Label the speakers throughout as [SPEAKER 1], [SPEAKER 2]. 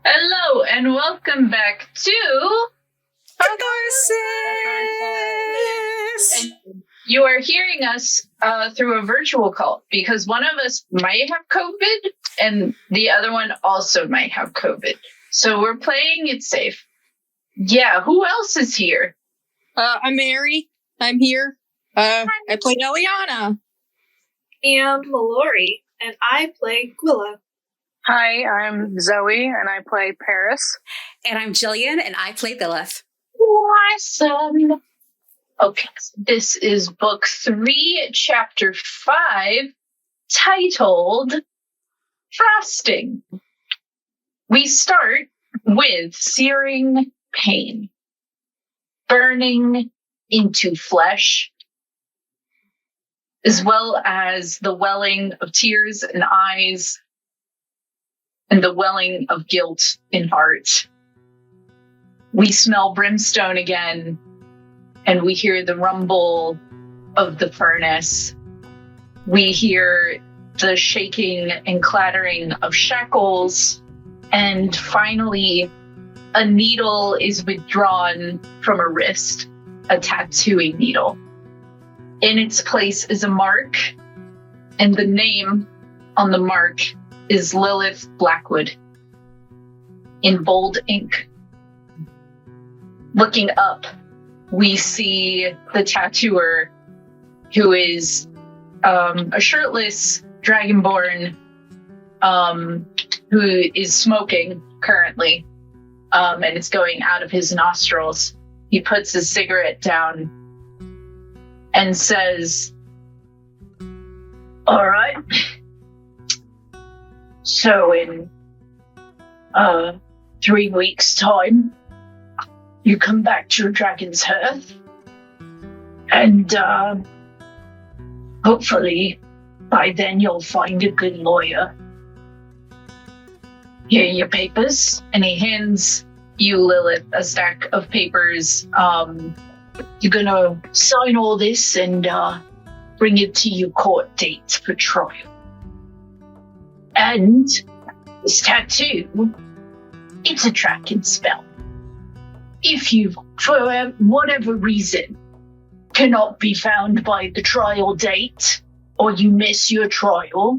[SPEAKER 1] Hello, and welcome back to
[SPEAKER 2] Catharsis!
[SPEAKER 1] And you are hearing us through a virtual call because one of us might have COVID and the other one also might have COVID. So we're playing it safe. Yeah, who else is here?
[SPEAKER 2] I'm Mary. I'm here. I played Eliana.
[SPEAKER 3] And Milori, and I play Gwilla.
[SPEAKER 4] Hi, I'm Zoe, and I play Paeris.
[SPEAKER 5] And I'm Jillian, and I play Lilith.
[SPEAKER 1] Awesome. Okay, so this is book 3, chapter 5, titled Frosting. We start with searing pain, burning into flesh, as well as the welling of tears in eyes and the welling of guilt in heart. We smell brimstone again, and we hear the rumble of the furnace. We hear the shaking and clattering of shackles, and finally, a needle is withdrawn from a wrist, a tattooing needle. In its place is a mark, and the name on the mark is Lilith Blackwood in bold ink. Looking up, we see the tattooer, who is a shirtless dragonborn who is smoking currently, and it's going out of his nostrils. He puts his cigarette down and says, "All right. So in 3 weeks' time, you come back to Dragon's Hearth, and hopefully by then you'll find a good lawyer. Here are your papers." And he hands you, Lilith, a stack of papers. You're gonna sign all this and bring it to your court date for trial. And this tattoo, it's a tracking spell. If you, for whatever reason, cannot be found by the trial date, or you miss your trial,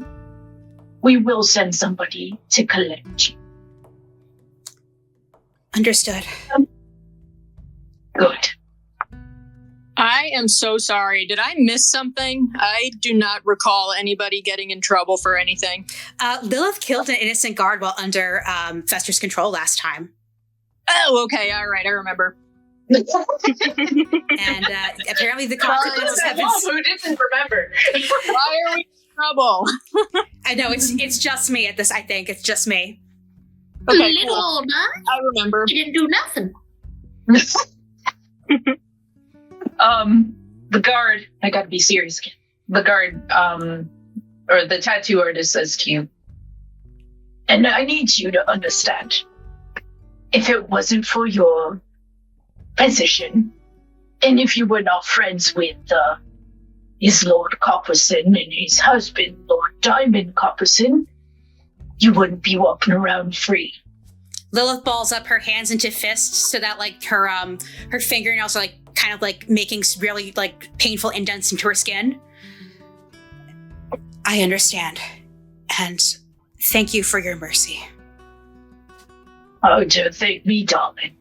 [SPEAKER 1] we will send somebody to collect you.
[SPEAKER 5] Understood.
[SPEAKER 1] Good.
[SPEAKER 2] I am so sorry. Did I miss something? I do not recall anybody getting in trouble for anything.
[SPEAKER 5] Lilith killed an innocent guard while under Fester's control last time.
[SPEAKER 2] Oh, okay. All right. I remember.
[SPEAKER 5] And apparently the consequences have been...
[SPEAKER 1] Who didn't remember?
[SPEAKER 2] Why are we in trouble?
[SPEAKER 5] I know, it's just me at this, I think. It's just me.
[SPEAKER 2] Okay,
[SPEAKER 3] Little
[SPEAKER 2] cool.
[SPEAKER 3] old man,
[SPEAKER 2] I remember.
[SPEAKER 3] he didn't do nothing.
[SPEAKER 1] The guard, I gotta be serious again. The guard, or the tattoo artist says to you, "And I need you to understand, if it wasn't for your position, and if you were not friends with his Lord Copperson and his husband, Lord Diamond Copperson, you wouldn't be walking around free."
[SPEAKER 5] Lilith balls up her hands into fists so that like her fingernails are like kind of like making really like painful indents into her skin. I understand. And thank you for your mercy.
[SPEAKER 1] Oh, don't thank me, darling.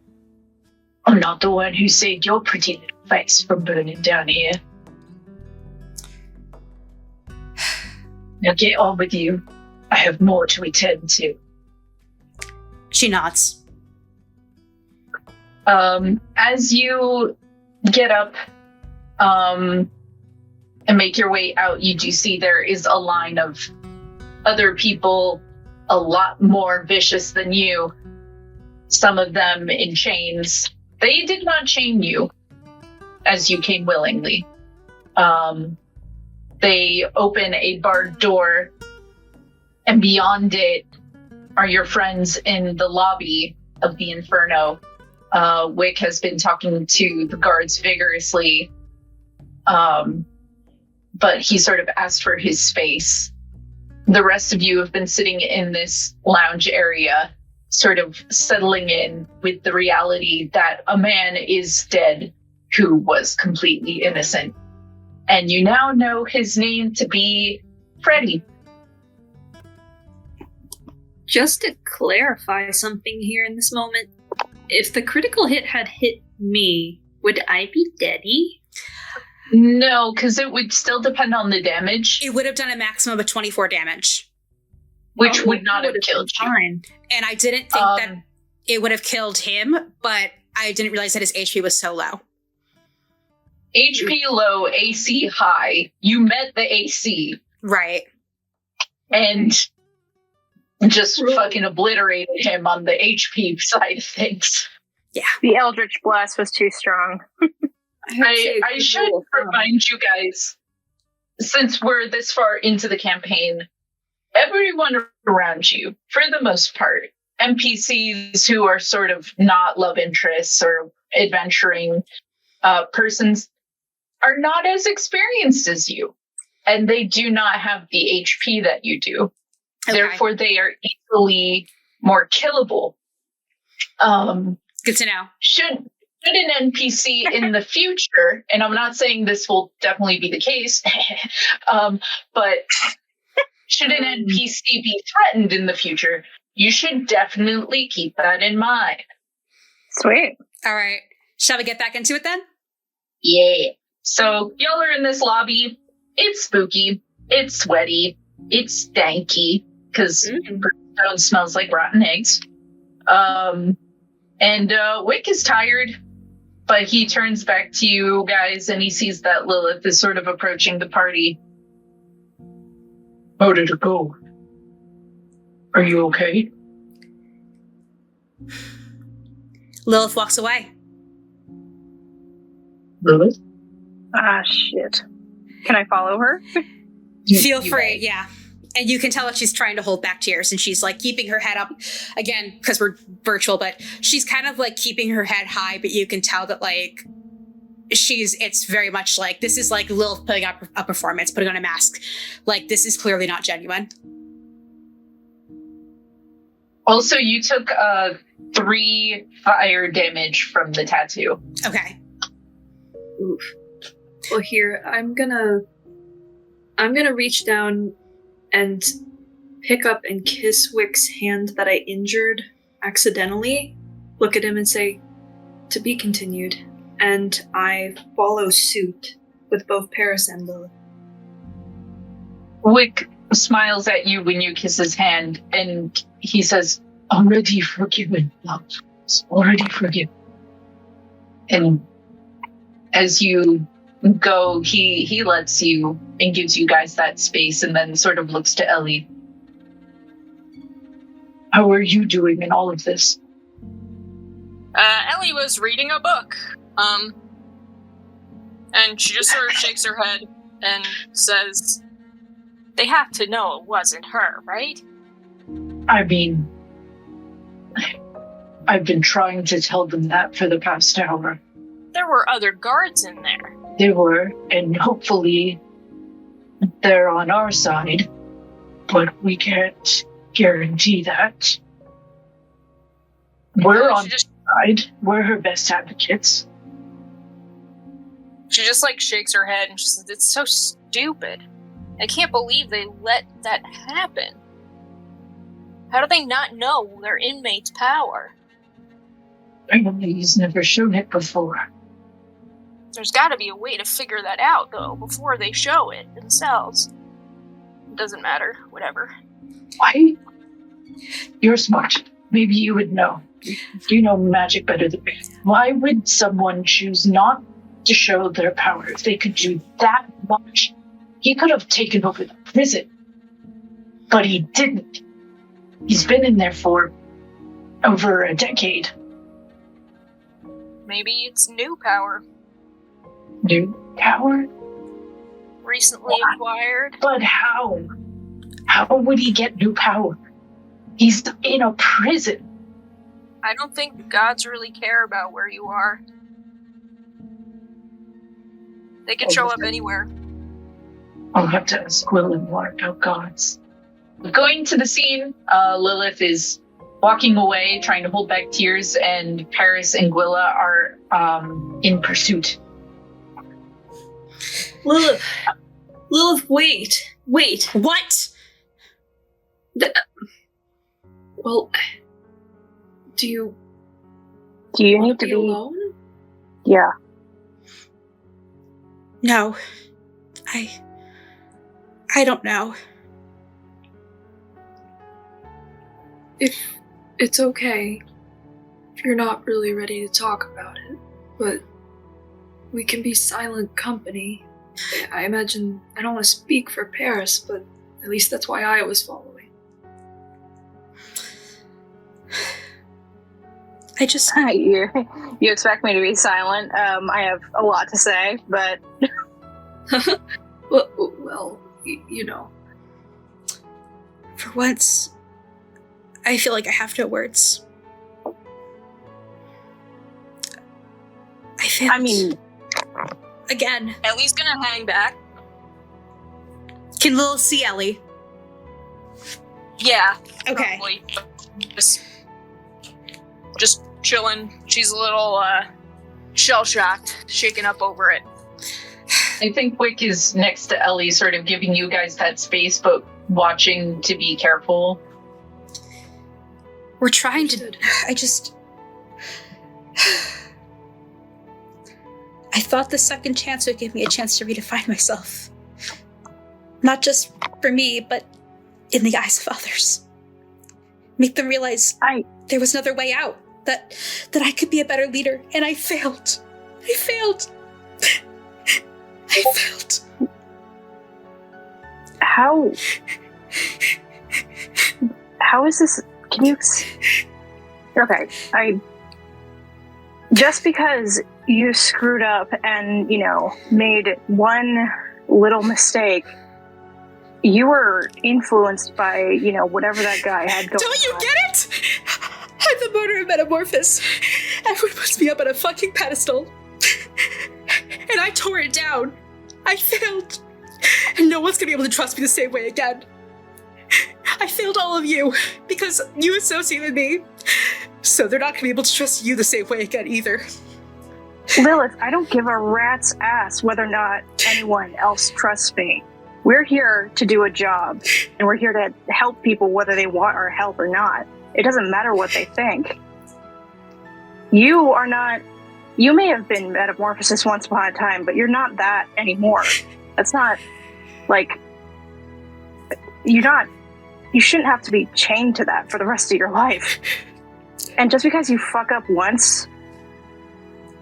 [SPEAKER 1] I'm not the one who saved your pretty little face from burning down here. Now get on with you. I have more to attend to.
[SPEAKER 5] She nods.
[SPEAKER 1] As you get up and make your way out, you do see there is a line of other people a lot more vicious than you. Some of them in chains. They did not chain you as you came willingly. They open a barred door, and beyond it are your friends in the lobby of the Inferno. Wick has been talking to the guards vigorously, but he sort of asked for his space. The rest of you have been sitting in this lounge area sort of settling in with the reality that a man is dead who was completely innocent. And you now know his name to be Freddy.
[SPEAKER 3] Just to clarify something here in this moment, if the critical hit had hit me, would I be deady?
[SPEAKER 1] No, because it would still depend on the damage.
[SPEAKER 5] It would have done a maximum of 24 damage.
[SPEAKER 1] Which would not have killed you.
[SPEAKER 3] Fine.
[SPEAKER 5] And I didn't think that it would have killed him, but I didn't realize that his HP was so low.
[SPEAKER 1] HP low, AC high. You met the AC.
[SPEAKER 5] Right.
[SPEAKER 1] And just fucking obliterated him on the HP side of things.
[SPEAKER 5] Yeah.
[SPEAKER 4] The Eldritch Blast was too strong.
[SPEAKER 1] I should remind you guys, since we're this far into the campaign, everyone around you, for the most part, NPCs who are sort of not love interests or adventuring persons, are not as experienced as you. And they do not have the HP that you do. Okay. Therefore, they are easily more killable.
[SPEAKER 5] Good to know.
[SPEAKER 1] Should an NPC in the future, and I'm not saying this will definitely be the case, but should an NPC be threatened in the future, you should definitely keep that in mind.
[SPEAKER 4] Sweet.
[SPEAKER 5] All right. Shall we get back into it then?
[SPEAKER 1] Yeah. So y'all are in this lobby. It's spooky. It's sweaty. It's stanky because stone smells like rotten eggs. And Wick is tired, but he turns back to you guys and he sees that Lilith is sort of approaching the party. How did it go? Are you okay?
[SPEAKER 5] Lilith walks away.
[SPEAKER 1] Lilith?
[SPEAKER 4] Ah, shit. Can I follow her?
[SPEAKER 5] Feel free, yeah. And you can tell that she's trying to hold back tears, and she's like keeping her head up again because we're virtual, but she's kind of like keeping her head high, but you can tell that like it's very much like this is like Lilith putting up a performance, putting on a mask. Like this is clearly not genuine.
[SPEAKER 1] Also, you took 3 fire damage from the tattoo.
[SPEAKER 5] Okay.
[SPEAKER 3] Oof. Well, here I'm gonna reach down and pick up and kiss Wick's hand that I injured accidentally. Look at him and say, "To be continued." And I follow suit with both Paeris and Lilith.
[SPEAKER 1] Wick smiles at you when you kiss his hand, and he says, "Already forgiven, love. Already forgiven." And as you go, he lets you and gives you guys that space, and then sort of looks to Ellie. How are you doing in all of this?
[SPEAKER 2] Ellie was reading a book. And she just sort of shakes her head and says, "They have to know it wasn't her, right?"
[SPEAKER 1] I mean, I've been trying to tell them that for the past hour.
[SPEAKER 2] There were other guards in there.
[SPEAKER 1] They were, and hopefully they're on our side, but we can't guarantee that. We're on her side. We're her best advocates.
[SPEAKER 2] She just like shakes her head and she says, "It's so stupid. I can't believe they let that happen. How do they not know their inmates' power?"
[SPEAKER 1] Emily's never shown it before.
[SPEAKER 2] There's gotta be a way to figure that out, though, before they show it themselves. It doesn't matter. Whatever.
[SPEAKER 1] Why? You're smart. Maybe you would know. You know magic better than me. Why would someone choose not to show their power if they could do that much? He could have taken over the prison, but he didn't. He's been in there for over a decade.
[SPEAKER 2] Maybe it's new power.
[SPEAKER 1] New power?
[SPEAKER 2] Recently acquired.
[SPEAKER 1] But how? How would he get new power? He's in a prison.
[SPEAKER 2] I don't think the gods really care about where you are. They can show up anywhere.
[SPEAKER 1] I'll have to ask Gwilla more about gods. Going to the scene, Lilith is walking away, trying to hold back tears, and Paeris and Gwilla are in pursuit.
[SPEAKER 3] Lilith, wait.
[SPEAKER 5] What?
[SPEAKER 3] Well, do you
[SPEAKER 4] need to
[SPEAKER 3] be
[SPEAKER 4] be
[SPEAKER 3] alone?
[SPEAKER 4] Yeah.
[SPEAKER 5] No. I don't know.
[SPEAKER 3] If it's okay, if you're not really ready to talk about it, but we can be silent company. I imagine, I don't want to speak for Paeris, but at least that's why I was following.
[SPEAKER 4] You expect me to be silent? I have a lot to say, but...
[SPEAKER 3] well, you know.
[SPEAKER 5] For once, I feel like I have no words. I mean... Again.
[SPEAKER 2] Ellie's gonna hang back.
[SPEAKER 5] Can Lil see Ellie?
[SPEAKER 2] Yeah.
[SPEAKER 5] Okay.
[SPEAKER 2] Probably. Just chilling. She's a little shell-shocked, shaken up over it.
[SPEAKER 1] I think Wick is next to Ellie, sort of giving you guys that space, but watching to be careful.
[SPEAKER 5] We're trying to... I thought the second chance would give me a chance to redefine myself. Not just for me, but in the eyes of others. Make them realize there was another way out. That I could be a better leader, and I failed. I failed.
[SPEAKER 4] How is this? Can you? Okay, just because you screwed up and made one little mistake, you were influenced by whatever that guy had going on.
[SPEAKER 5] Don't you get it? I'm the murderer of Metamorphosis. Everyone puts me up on a fucking pedestal. And I tore it down. I failed. And no one's gonna be able to trust me the same way again. I failed all of you because you associated me. So they're not gonna be able to trust you the same way again either.
[SPEAKER 4] Lilith, I don't give a rat's ass whether or not anyone else trusts me. We're here to do a job, and we're here to help people whether they want our help or not. It doesn't matter what they think. You may have been Metamorphosis once upon a time, but you're not that anymore. That's not, you shouldn't have to be chained to that for the rest of your life. And just because you fuck up once,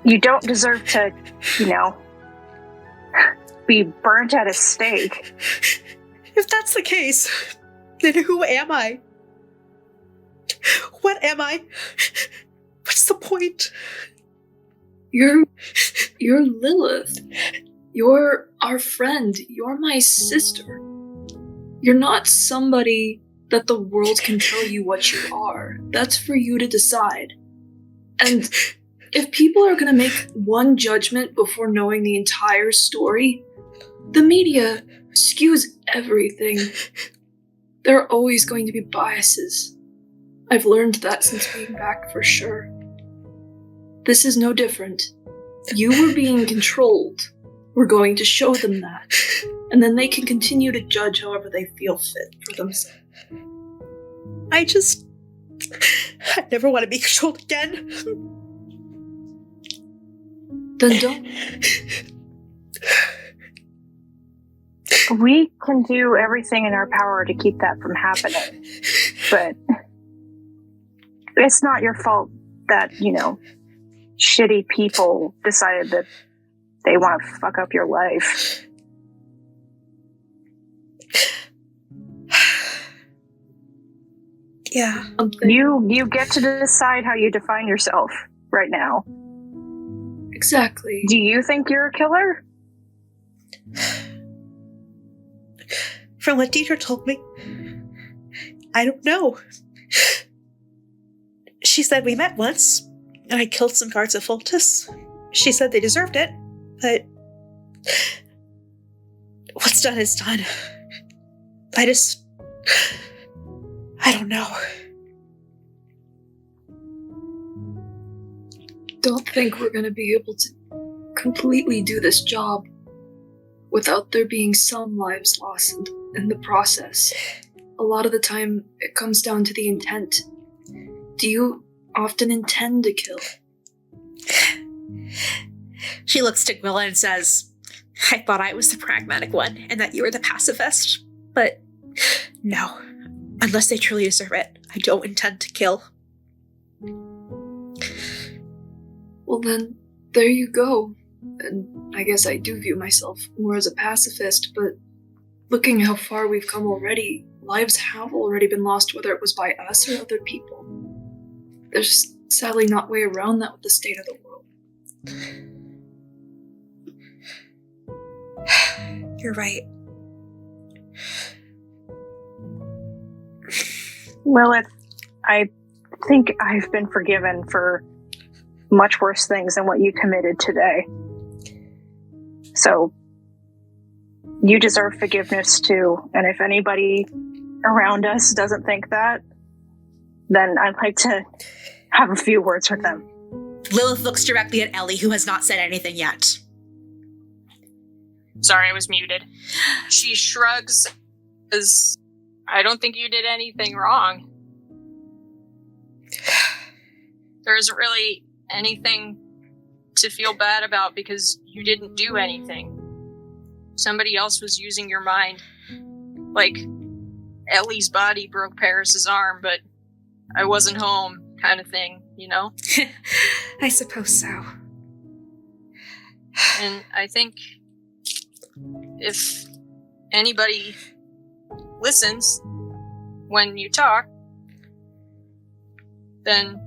[SPEAKER 4] you don't deserve to, be burnt at a stake.
[SPEAKER 5] If that's the case, then who am I? What am I? What's the point?
[SPEAKER 3] You're Lilith. You're our friend. You're my sister. You're not somebody that the world can tell you what you are. That's for you to decide. And if people are gonna make one judgment before knowing the entire story, the media skews everything. There are always going to be biases. I've learned that since being back for sure. This is no different. You were being controlled. We're going to show them that. And then they can continue to judge however they feel fit for themselves.
[SPEAKER 5] I never want to be controlled again.
[SPEAKER 3] Then don't.
[SPEAKER 4] We can do everything in our power to keep that from happening. But it's not your fault that, shitty people decided that they want to fuck up your life.
[SPEAKER 5] Yeah.
[SPEAKER 4] You get to decide how you define yourself right now.
[SPEAKER 3] Exactly.
[SPEAKER 4] Do you think you're a killer?
[SPEAKER 5] From what Dieter told me, I don't know. She said we met once, and I killed some guards of Foltus. She said they deserved it, but what's done is done. I don't know.
[SPEAKER 3] don't think we're going to be able to completely do this job without there being some lives lost in the process. A lot of the time, it comes down to the intent. Do you often intend to kill?
[SPEAKER 5] She looks to Gwilla and says, I thought I was the pragmatic one and that you were the pacifist, but no. Unless they truly deserve it, I don't intend to kill.
[SPEAKER 3] Well then, there you go. And I guess I do view myself more as a pacifist, but looking how far we've come already, lives have already been lost, whether it was by us or other people. There's sadly not way around that with the state of the world.
[SPEAKER 5] You're right.
[SPEAKER 4] Lilith, I think I've been forgiven for much worse things than what you committed today. So, you deserve forgiveness too, and if anybody around us doesn't think that, then I'd like to have a few words with them.
[SPEAKER 5] Lilith looks directly at Ellie, who has not said anything yet.
[SPEAKER 2] Sorry, I was muted. She shrugs as, I don't think you did anything wrong. There isn't really anything to feel bad about because you didn't do anything. Somebody else was using your mind. Like, Ellie's body broke Paeris' arm, but I wasn't home, kind of thing, you know?
[SPEAKER 5] I suppose so.
[SPEAKER 2] And I think if anybody listens when you talk, then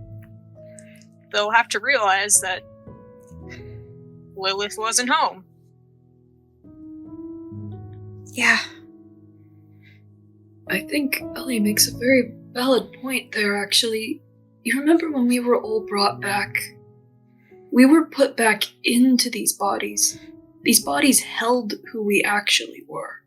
[SPEAKER 2] they'll have to realize that Lilith wasn't home.
[SPEAKER 5] Yeah.
[SPEAKER 3] I think Ellie makes a very valid point there, actually. You remember when we were all brought back? We were put back into these bodies. These bodies held who we actually were.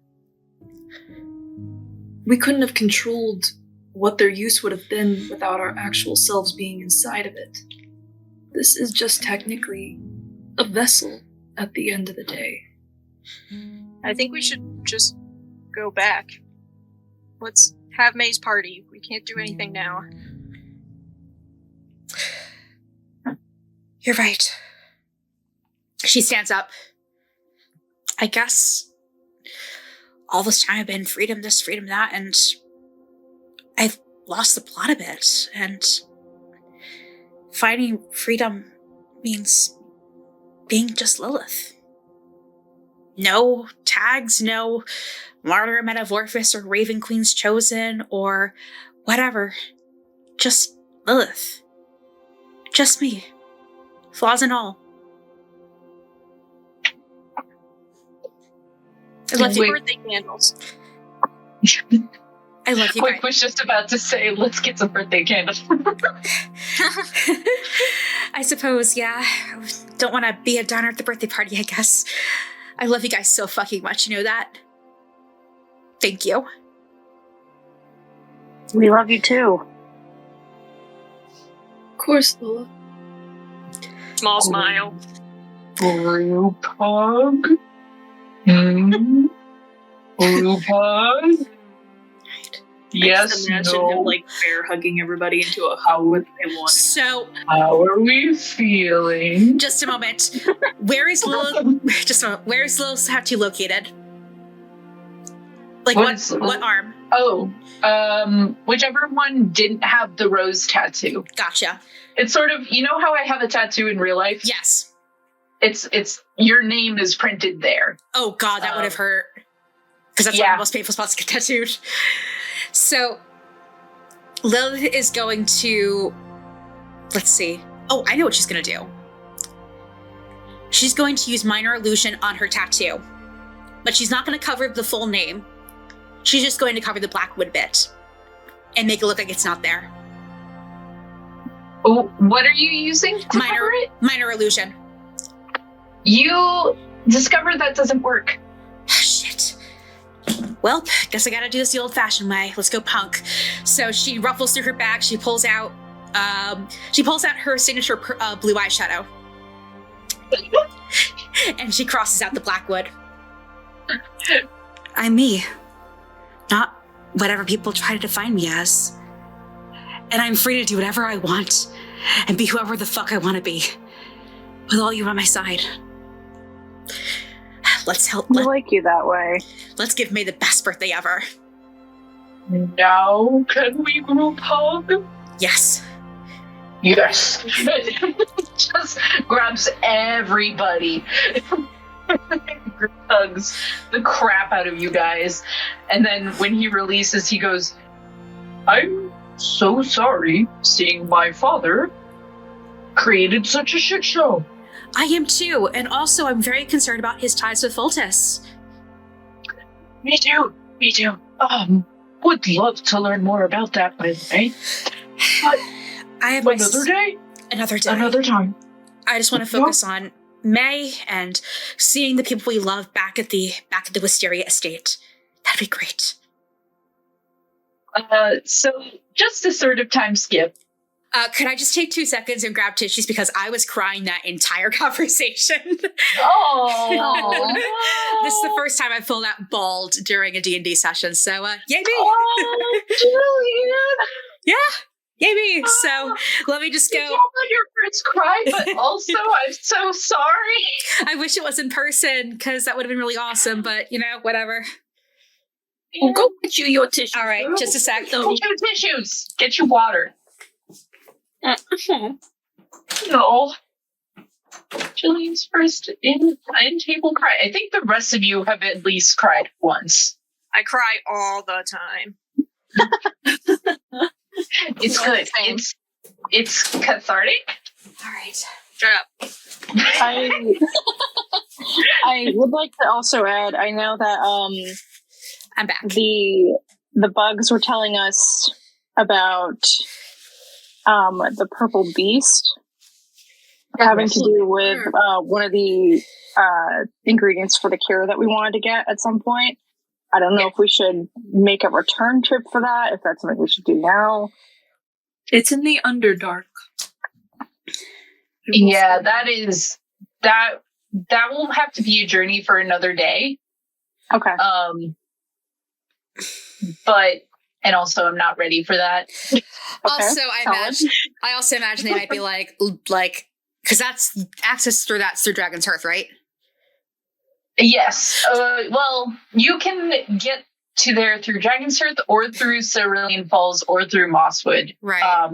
[SPEAKER 3] We couldn't have controlled what their use would have been without our actual selves being inside of it. This is just technically a vessel at the end of the day.
[SPEAKER 2] I think we should just go back. Let's have May's party. We can't do anything now.
[SPEAKER 5] You're right. She stands up. I guess all this time I've been freedom this, freedom that, and I've lost the plot a bit, and finding freedom means being just Lilith. No tags, no Martyr Metamorphosis or Raven Queen's Chosen or whatever. Just Lilith. Just me. Flaws and all.
[SPEAKER 2] I love you. Birthday candles.
[SPEAKER 5] I love you.
[SPEAKER 1] Wick was just about to say, let's get some birthday candles.
[SPEAKER 5] I suppose, yeah. Don't want to be a downer at the birthday party, I guess. I love you guys so fucking much, you know that? Thank you.
[SPEAKER 4] We love you too.
[SPEAKER 3] Of course, Lola.
[SPEAKER 2] Small smile.
[SPEAKER 1] Real pug? Real pug?
[SPEAKER 5] Right.
[SPEAKER 1] Yes,
[SPEAKER 3] I just imagine him like bear hugging everybody into a hug with they want.
[SPEAKER 5] So,
[SPEAKER 1] how are we feeling?
[SPEAKER 5] just a moment. Where is Lilith? Just a moment. Where is Lilith's tattoo located? Like what arm?
[SPEAKER 1] Oh, whichever one didn't have the rose tattoo.
[SPEAKER 5] Gotcha.
[SPEAKER 1] It's sort of, you know how I have a tattoo in real life?
[SPEAKER 5] Yes.
[SPEAKER 1] It's your name is printed there.
[SPEAKER 5] Oh god, that would have hurt. Because that's one of the most painful spots to get tattooed. So, Lilith is going to... Let's see. Oh, I know what she's going to do. She's going to use minor illusion on her tattoo. But she's not going to cover the full name. She's just going to cover the Blackwood bit. And make it look like it's not there.
[SPEAKER 1] Oh, what are you using to cover it?
[SPEAKER 5] Minor illusion.
[SPEAKER 1] You discovered that doesn't work.
[SPEAKER 5] Shit. Well, guess I gotta do this the old-fashioned way. Let's go punk. So she ruffles through her bag. She pulls out She pulls out her signature blue eyeshadow. And she crosses out the Blackwood. I'm me. Not whatever people try to define me as. And I'm free to do whatever I want and be whoever the fuck I want to be. With all you on my side. Let's help.
[SPEAKER 4] I like you that way.
[SPEAKER 5] Let's give May the best birthday ever.
[SPEAKER 1] Now, can we group hug?
[SPEAKER 5] Yes.
[SPEAKER 1] Yes. Just grabs everybody. Group hugs the crap out of you guys. And then when he releases, he goes, I'm so sorry seeing my father created such a shit show.
[SPEAKER 5] I am too, and also I'm very concerned about his ties with Voltus.
[SPEAKER 1] Me too. Would love to learn more about that, by the way. But
[SPEAKER 5] I have
[SPEAKER 1] another day?
[SPEAKER 5] Another day.
[SPEAKER 1] Another time.
[SPEAKER 5] I just want to focus on May and seeing the people we love back at the Wisteria estate. That'd be great.
[SPEAKER 1] So just a sort of time skip.
[SPEAKER 5] Could I just take 2 seconds and grab tissues because I was crying that entire conversation?
[SPEAKER 1] Oh,
[SPEAKER 5] This is the first time I've felt that bawled during a D&D session, so yay me!
[SPEAKER 1] Oh, Jillian!
[SPEAKER 5] Yay me! So let me just go.
[SPEAKER 1] Don't let your friends cry, but also I'm so sorry.
[SPEAKER 5] I wish it was in person because that would have been really awesome, but whatever.
[SPEAKER 3] We'll go get you your tissue.
[SPEAKER 5] All right, just a sec.
[SPEAKER 1] Get your tissues. Get your water. No. Jillian's first in-table cry. I think the rest of you have at least cried once.
[SPEAKER 2] I cry all the time.
[SPEAKER 1] It's good. It's cathartic.
[SPEAKER 5] All right.
[SPEAKER 2] Shut up.
[SPEAKER 4] I would like to also add, I know that
[SPEAKER 5] I'm back.
[SPEAKER 4] the bugs were telling us about the purple beast having to do with one of the ingredients for the cure that we wanted to get at some point. I don't know if we should make a return trip for that, if that's something we should do now.
[SPEAKER 3] It's in the Underdark.
[SPEAKER 1] Yeah, that will have to be a journey for another day.
[SPEAKER 4] Okay.
[SPEAKER 1] And also I'm not ready for that.
[SPEAKER 4] Okay,
[SPEAKER 5] Also,
[SPEAKER 4] solid.
[SPEAKER 5] I also imagine they might be like, because that's access through Dragon's Hearth, right?
[SPEAKER 1] Yes. Well, you can get to there through Dragon's Hearth or through Cerulean Falls or through Mosswood.
[SPEAKER 5] Right.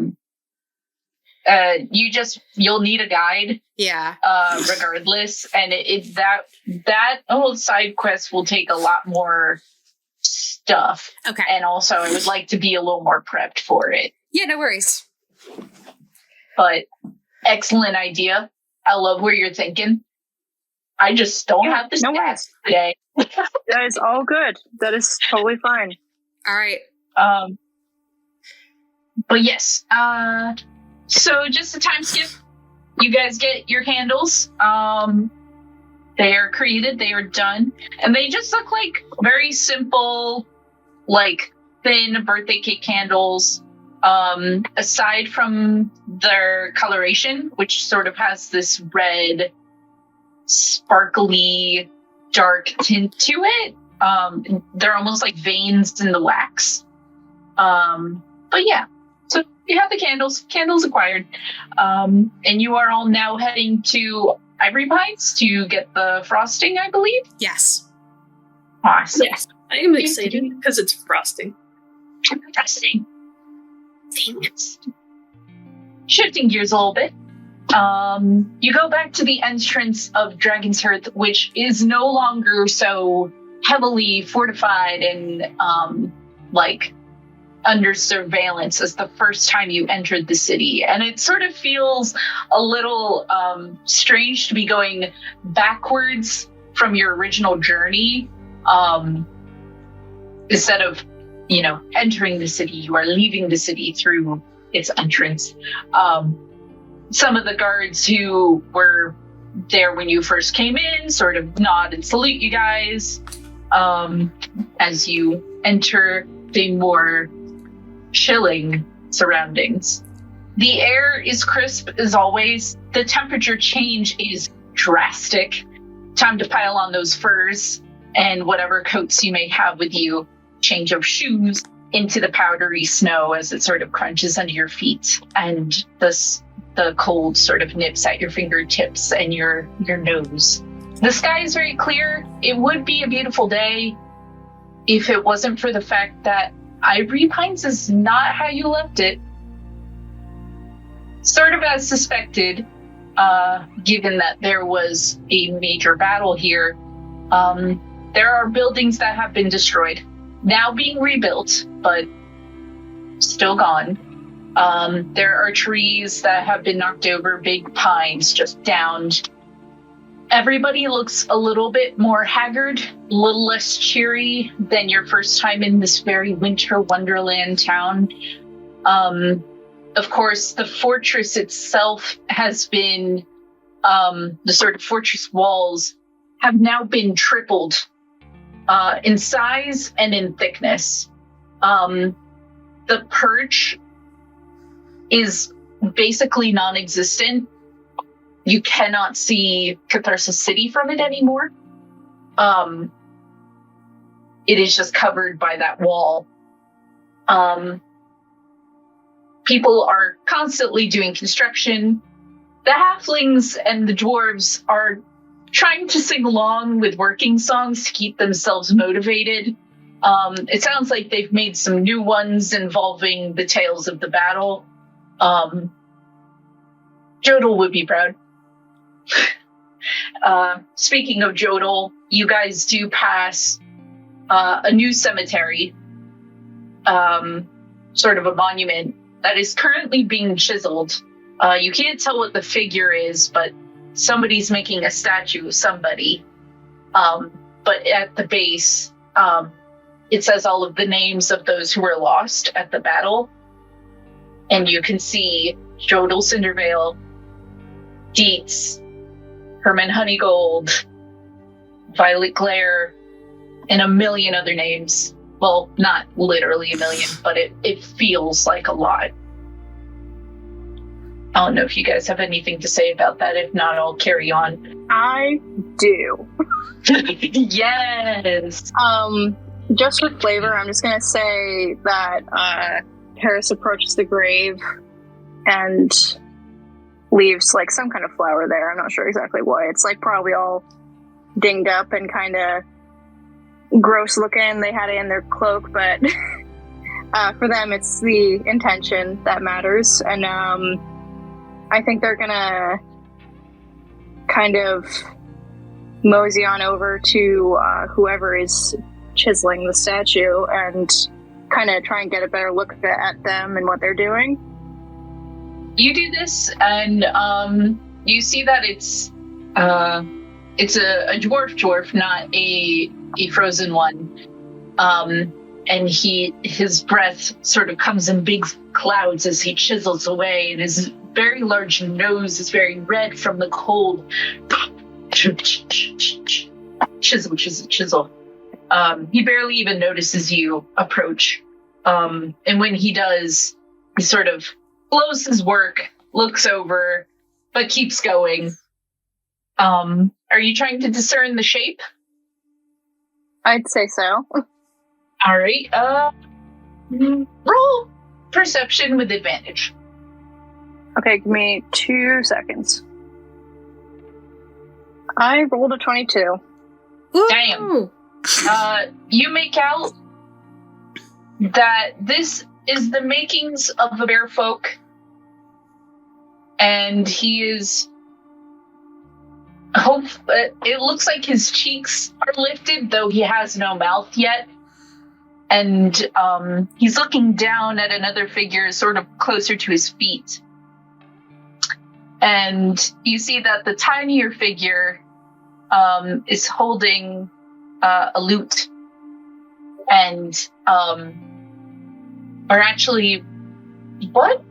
[SPEAKER 1] You'll need a guide.
[SPEAKER 5] Yeah.
[SPEAKER 1] Regardless, and that whole side quest will take a lot more stuff.
[SPEAKER 5] Okay.
[SPEAKER 1] And also, I would like to be a little more prepped for it.
[SPEAKER 5] Yeah, no worries.
[SPEAKER 1] But excellent idea. I love where you're thinking. I just don't have the stats today.
[SPEAKER 4] That is all good. That is totally fine.
[SPEAKER 5] All right.
[SPEAKER 1] But yes. So just a time skip. You guys get your candles. They are created. They are done. And they just look like very simple, like thin birthday cake candles. Aside from their coloration, which sort of has this red, sparkly, dark tint to it. They're almost like veins in the wax. But yeah, so you have the candles acquired. And you are all now heading to Ivory Pines to get the frosting, I believe.
[SPEAKER 5] Yes.
[SPEAKER 1] Awesome.
[SPEAKER 3] Yes, I am excited because it's frosting.
[SPEAKER 1] Frosting. Famous. Shifting gears a little bit. You go back to the entrance of Dragon's Hearth, which is no longer so heavily fortified and under surveillance as the first time you entered the city. And it sort of feels a little strange to be going backwards from your original journey. Instead of, entering the city, you are leaving the city through its entrance. Some of the guards who were there when you first came in sort of nod and salute you guys as you enter the more chilling surroundings. The air is crisp as always. The temperature change is drastic. Time to pile on those furs and whatever coats you may have with you. Change of shoes into the powdery snow as it sort of crunches under your feet, and the cold sort of nips at your fingertips and your nose. The sky is very clear. It would be a beautiful day if it wasn't for the fact that Ivory Pines is not how you left it. Sort of as suspected, given that there was a major battle here. There are buildings that have been destroyed, now being rebuilt, but still gone. There are trees that have been knocked over, big pines just downed. Everybody looks a little bit more haggard, a little less cheery than your first time in this very winter wonderland town. Of course, the fortress itself has been, the sort of fortress walls have now been tripled in size and in thickness. The perch is basically non-existent. You cannot see Catharsis City from it anymore. It is just covered by that wall. People are constantly doing construction. The halflings and the dwarves are trying to sing along with working songs to keep themselves motivated. It sounds like they've made some new ones involving the tales of the battle. Jodel would be proud. Speaking of Jodel, you guys do pass a new cemetery, sort of a monument that is currently being chiseled. You can't tell what the figure is, but somebody's making a statue of somebody. But at the base, it says all of the names of those who were lost at the battle. And you can see Jodel Cindervale, Dietz, Herman Honeygold, Violet Glare, and a million other names. Well, not literally a million, but it feels like a lot. I don't know if you guys have anything to say about that. If not, I'll carry on.
[SPEAKER 4] I do.
[SPEAKER 1] Yes!
[SPEAKER 4] Just for flavor, I'm just gonna say that Paeris approaches the grave and leaves like some kind of flower there. I'm not sure exactly what. It's like probably all dinged up and kind of gross looking. They had it in their cloak, but for them it's the intention that matters. And I think they're gonna kind of mosey on over to whoever is chiseling the statue and kind of try and get a better look at them and what they're doing.
[SPEAKER 1] You do this, and you see that it's a dwarf, not a frozen one. And his breath sort of comes in big clouds as he chisels away, and his very large nose is very red from the cold. Chisel, chisel, chisel. He barely even notices you approach. And when he does, he sort of blows his work, looks over, but keeps going. Are you trying to discern the shape?
[SPEAKER 4] I'd say so.
[SPEAKER 1] All right. Roll perception with advantage.
[SPEAKER 4] Okay, give me 2 seconds.
[SPEAKER 3] I rolled a 22.
[SPEAKER 1] Damn. You make out that this is the makings of a bear folk, and he is. It looks like his cheeks are lifted, though he has no mouth yet. And he's looking down at another figure, sort of closer to his feet. And you see that the tinier figure is holding a lute. And, or actually, what,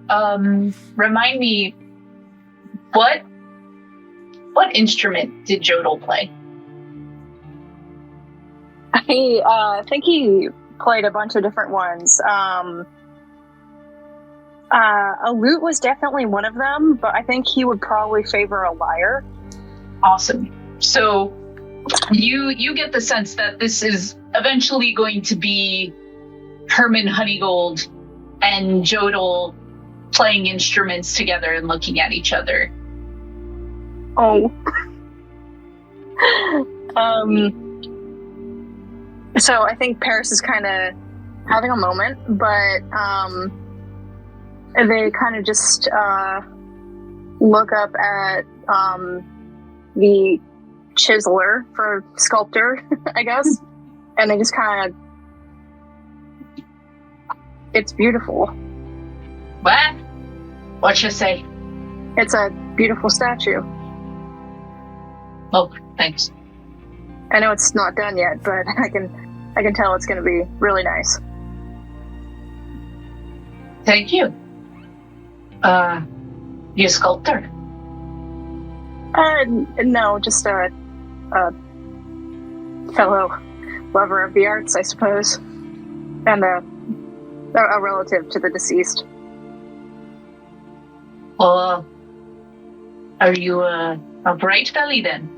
[SPEAKER 1] remind me, what instrument did Jodel play?
[SPEAKER 4] I think he played a bunch of different ones. A lute was definitely one of them, but I think he would probably favor a lyre.
[SPEAKER 1] Awesome. So you get the sense that this is eventually going to be Herman Honeygold and Jodel playing instruments together and looking at each other.
[SPEAKER 4] Oh. So I think Paeris is kind of having a moment, but they kind of just look up at the chiseler for sculptor, I guess, and they just kind of, it's beautiful.
[SPEAKER 1] What? What you say?
[SPEAKER 4] It's a beautiful statue.
[SPEAKER 1] Oh, thanks.
[SPEAKER 4] I know it's not done yet, but I can tell it's going to be really nice.
[SPEAKER 1] Thank you. You a sculptor?
[SPEAKER 4] No, just a fellow lover of the arts, I suppose, and a relative to the deceased.
[SPEAKER 1] Well, are you a bright belly then?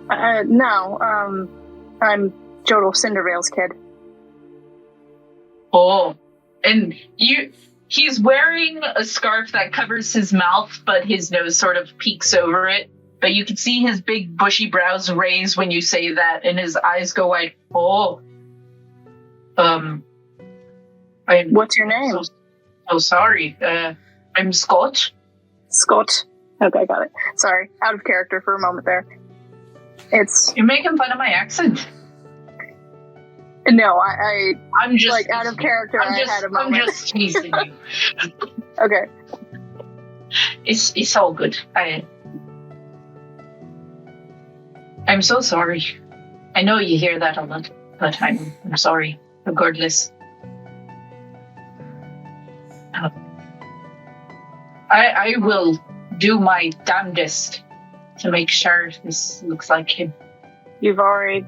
[SPEAKER 4] No, I'm Jodel Cindervale's kid.
[SPEAKER 1] Oh, and he's wearing a scarf that covers his mouth, but his nose sort of peeks over it. But you can see his big bushy brows raise when you say that, and his eyes go wide. Oh.
[SPEAKER 4] What's your name?
[SPEAKER 1] So sorry. I'm Scott.
[SPEAKER 4] Scott. Okay, got it. Sorry, out of character for a moment there.
[SPEAKER 1] You're making fun of my accent.
[SPEAKER 4] No,
[SPEAKER 1] I'm just
[SPEAKER 4] like out of character. I had a moment.
[SPEAKER 1] I'm just teasing you.
[SPEAKER 4] Okay.
[SPEAKER 1] It's all good. I'm so sorry. I know you hear that a lot, but I'm sorry, regardless. I will do my damnedest to make sure this looks like him.
[SPEAKER 4] You've already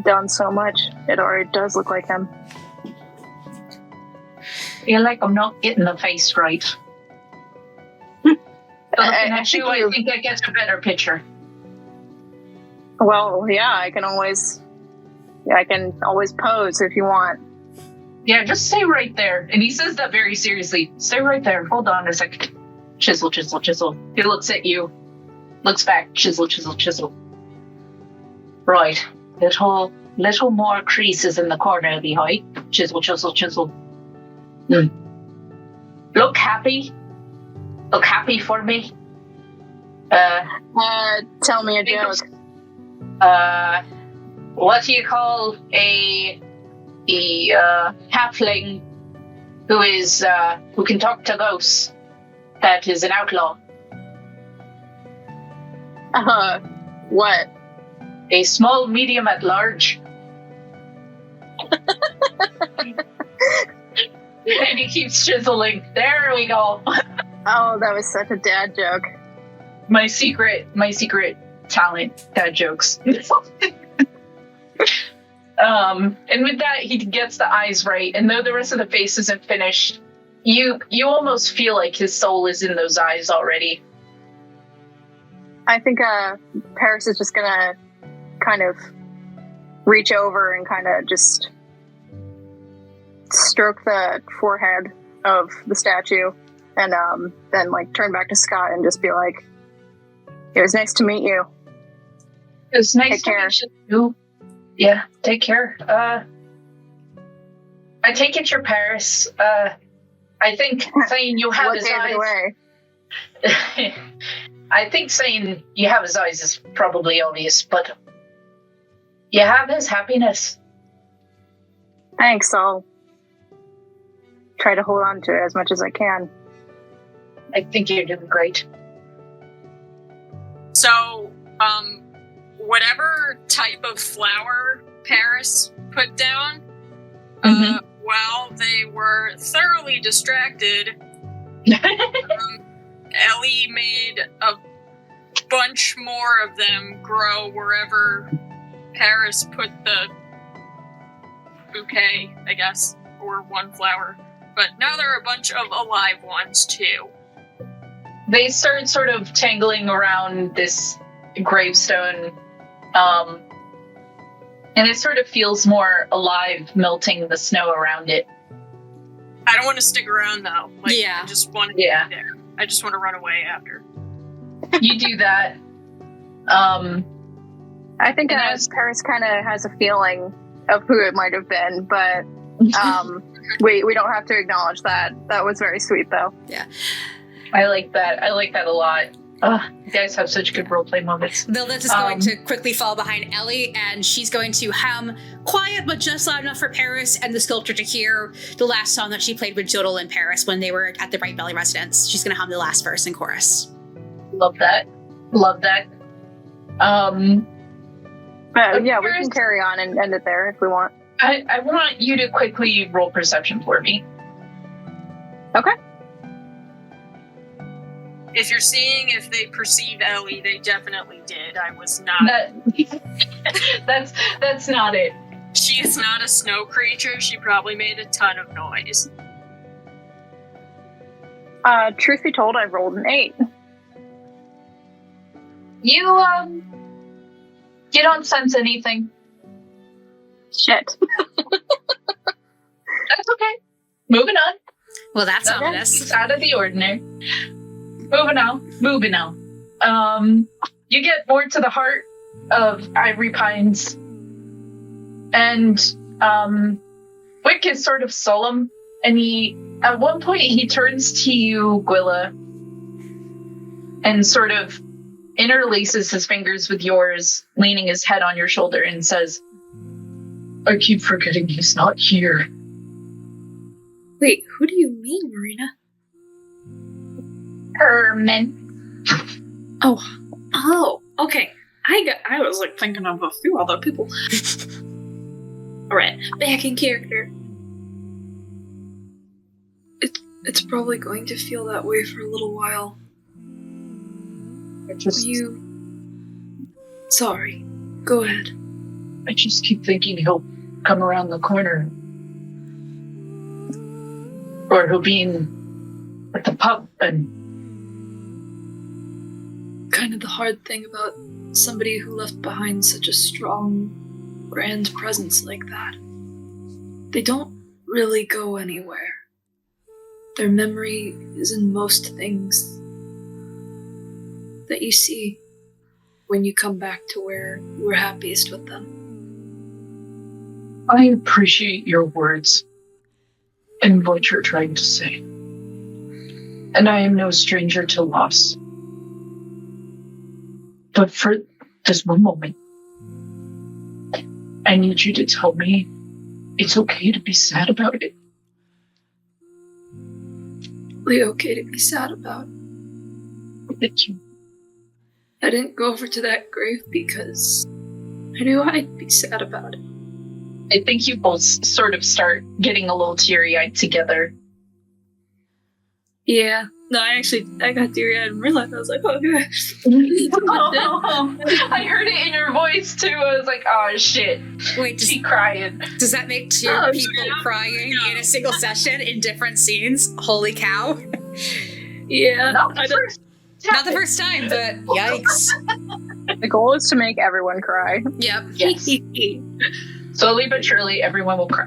[SPEAKER 4] done so much. It already does look like him.
[SPEAKER 1] I feel like I'm not getting the face right. I think I get a better picture.
[SPEAKER 4] Well, yeah, I can always pose if you want.
[SPEAKER 1] Yeah, just stay right there. And he says that very seriously. Stay right there. Hold on a second. Chisel, chisel, chisel. He looks at you. Looks back. Chisel, chisel, chisel. Right. Little more creases in the corner of the eye. Chisel, chisel, chisel. Look happy. Look happy for me.
[SPEAKER 4] Tell me a joke.
[SPEAKER 1] What do you call a halfling who can talk to ghosts? That is an outlaw.
[SPEAKER 4] What?
[SPEAKER 1] A small, medium at large. And he keeps chiseling. There we go.
[SPEAKER 4] Oh, that was such a dad joke.
[SPEAKER 1] My secret talent, dad jokes. And with that, he gets the eyes right. And though the rest of the face isn't finished, you almost feel like his soul is in those eyes already.
[SPEAKER 4] I think Paeris is just gonna kind of reach over and kind of just stroke the forehead of the statue, and then like turn back to Scott and just be like, "It was nice to meet you.
[SPEAKER 1] It was nice to meet you. Yeah, take care. I take it you're Paeris. I think saying you have his eyes. I think saying you have his eyes is probably obvious, but you have his happiness.
[SPEAKER 4] Thanks. I'll try to hold on to it as much as I can.
[SPEAKER 1] I think you're doing great.
[SPEAKER 2] So, whatever type of flower Paeris put down, while they were thoroughly distracted, Ellie made a bunch more of them grow wherever Paeris put the bouquet, I guess, or one flower. but now there are a bunch of alive ones, too.
[SPEAKER 1] They start sort of tangling around this gravestone, and it sort of feels more alive, melting the snow around it.
[SPEAKER 2] I don't want to stick around, though.
[SPEAKER 5] Yeah.
[SPEAKER 2] I just want to be there. I just want to run away after.
[SPEAKER 1] You do that.
[SPEAKER 4] I think Paeris kind of has a feeling of who it might have been, but we don't have to acknowledge that. That was very sweet, though.
[SPEAKER 5] Yeah.
[SPEAKER 1] I like that. I like that a lot. You guys have such good roleplay moments.
[SPEAKER 5] Lilith is going to quickly fall behind Ellie, and she's going to hum quiet but just loud enough for Paeris and the sculptor to hear the last song that she played with Jodel and Paeris when they were at the Bright Belly residence. She's going to hum the last verse in chorus.
[SPEAKER 1] Love that. Love that.
[SPEAKER 4] But yeah, we can carry on and end it there if we want.
[SPEAKER 1] I want you to quickly roll perception for me.
[SPEAKER 4] Okay.
[SPEAKER 2] If you're seeing if they perceive Ellie, they definitely did. I was not.
[SPEAKER 1] That's not it.
[SPEAKER 2] She is not a snow creature. She probably made a ton of noise.
[SPEAKER 4] Truth be told, I rolled an 8.
[SPEAKER 1] You don't sense anything.
[SPEAKER 4] Shit.
[SPEAKER 1] That's okay. Moving on.
[SPEAKER 5] Well, that's ominous.
[SPEAKER 1] It's out of the ordinary. Moving on. You get more to the heart of Ivory Pines, and Wick is sort of solemn, and at one point he turns to you, Gwilla, and sort of interlaces his fingers with yours, leaning his head on your shoulder, and says, I keep forgetting he's not here.
[SPEAKER 3] Wait, who do you mean, Marina?
[SPEAKER 1] Herman.
[SPEAKER 3] Oh, okay. I was like thinking of a few other people. Alright, back in character. It's probably going to feel that way for a little while. Sorry. Go ahead.
[SPEAKER 1] I just keep thinking he'll come around the corner. Or he'll be at the pub and...
[SPEAKER 3] Kind of the hard thing about somebody who left behind such a strong, grand presence like that. They don't really go anywhere. Their memory is in most things that you see when you come back to where you were happiest with them.
[SPEAKER 1] I appreciate your words and what you're trying to say. And I am no stranger to loss. But for this one moment, I need you to tell me it's okay to be sad about it.
[SPEAKER 3] Really okay to be sad about.
[SPEAKER 1] Thank you.
[SPEAKER 3] I didn't go over to that grave because I knew I'd be sad about it.
[SPEAKER 1] I think you both sort of start getting a little teary-eyed together.
[SPEAKER 3] Yeah. No, I got teary-eyed and realized I was like, oh, God.
[SPEAKER 1] I heard it in your voice, too. I was like, oh, shit.
[SPEAKER 5] Wait,
[SPEAKER 1] She crying.
[SPEAKER 5] does that make two people crying in a single session in different scenes? Holy cow.
[SPEAKER 3] Yeah.
[SPEAKER 1] Not the
[SPEAKER 5] first time, but yikes.
[SPEAKER 4] The goal is to make everyone cry.
[SPEAKER 5] Yep.
[SPEAKER 1] Yes. Slowly but surely, everyone will cry.